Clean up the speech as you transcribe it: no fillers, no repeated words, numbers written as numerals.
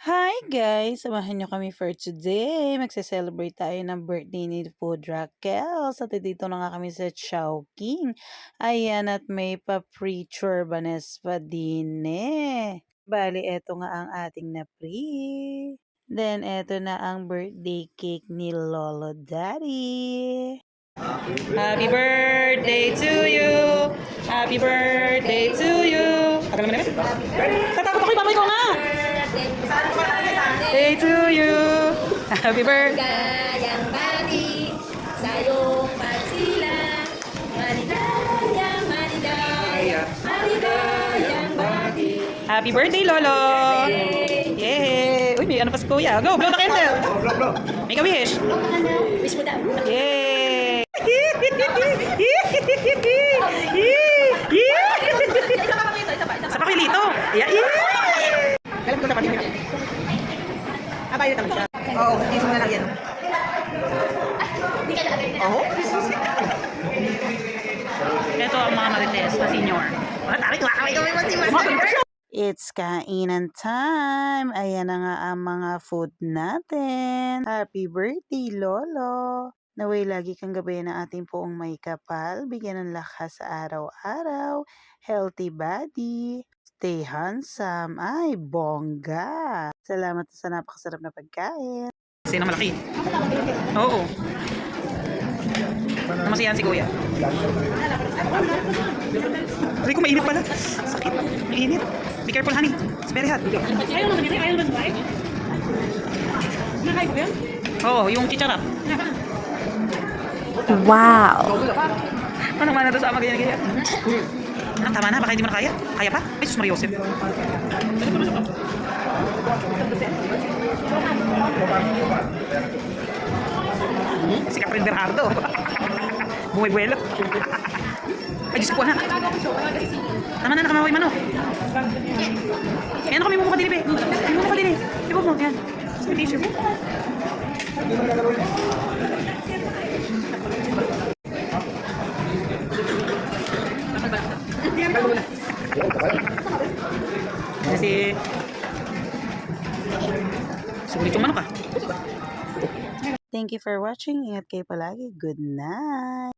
Hi guys! Samahan niyo kami for today. Magse-celebrate tayo ng birthday ni Food Raquel. At dito na nga kami sa Chowking. Ayan, at may pa-pre-churbanes pa din eh. Bali, eto nga ang ating na-pre. Then, eto na ang birthday cake ni Lolo Daddy. Happy birthday to you! Happy birthday to you! Tagal naman namin. Tatakot ako, ipapay ko nga! Day to you! Happy birthday! Maligayang bati sa iyong pagsilang. Maligayang, maligayang bati. Happy birthday, Lolo! Yay! Uy, may ano pa si Kuya. Go, blow the candle! Make a wish! Wish mo daw. Yay! Sa pakilito! Yeah! Alam ko dapat yun. Abayo naman siya. Oo, iso mo na lang yan. Oo? Ito ang mga marites na senior. Wala tayo, kaway It's kainan time! Ayan na nga ang mga food natin. Happy birthday, Lolo! Naway lagi kang gabayan ng ating poong may kapal, bigyan ng lakas sa araw-araw, healthy body, stay handsome, ay bongga! Salamat sa napakasarap na pagkain. Sino malaki? Oo. Namasiyahan si Kuya. Ay, kung mainit pala. Sakit. Mainit. Be careful, honey. It's very hot. Ayaw naman yun. Ayaw naman ba? Nakay ko yun? Oo, yung chicharap. Wow! Ano man na doon sa ama ganyan-ganyan? Tama na, baka hindi mo na kaya. Kaya pa? Ay, sus Maria Joseph. Si Catherine Bernardo. Bumubuelo. Ay, Diyos ko, anak. Tama na, nakamaway manok. Ayan ako, may mumuka din, be. May mumuka din, eh. Di ba mo? Ayan. Sa may tissue. Kasi sulit yung manok ah. Thank you for watching. Ingat kayo palagi. Good night.